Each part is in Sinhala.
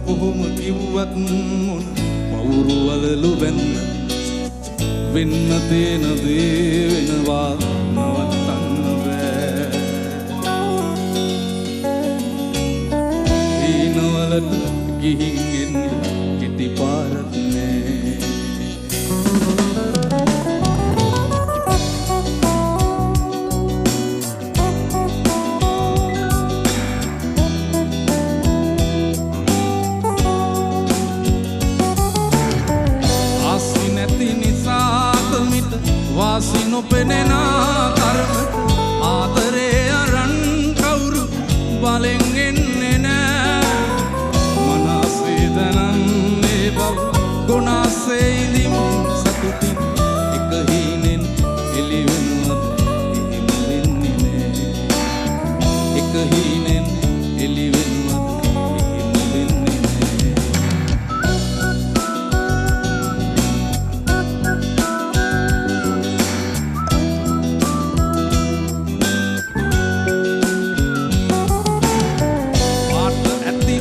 කොහොම කිව්වත් මොන පවුරු වලලු වෙන්න වෙන්න තේන දේ වෙනවා නවත්තන්න බෑ ඊනවලට ගිහින් එන්නේ කෙටි පාරක් නෑ වාසි නොපෙනෙන කර්මට ආදරේ අරන් කවුරු බලෙන් එන්නේ නෑ මනසේ දනන්නේ බව ගුණාසේ ඉදින් සතුටින් එක හීනෙන් එළි වෙනවත් එහෙම වෙන්නේ නෑ එක හීනෙන් එළි වෙනවත් එහෙම වෙන්නේ නෑ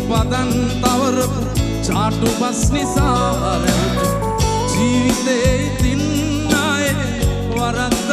පදන් තවරපු චාටු බස් නිසා ජීවිතේ තින් ආයේ වරක්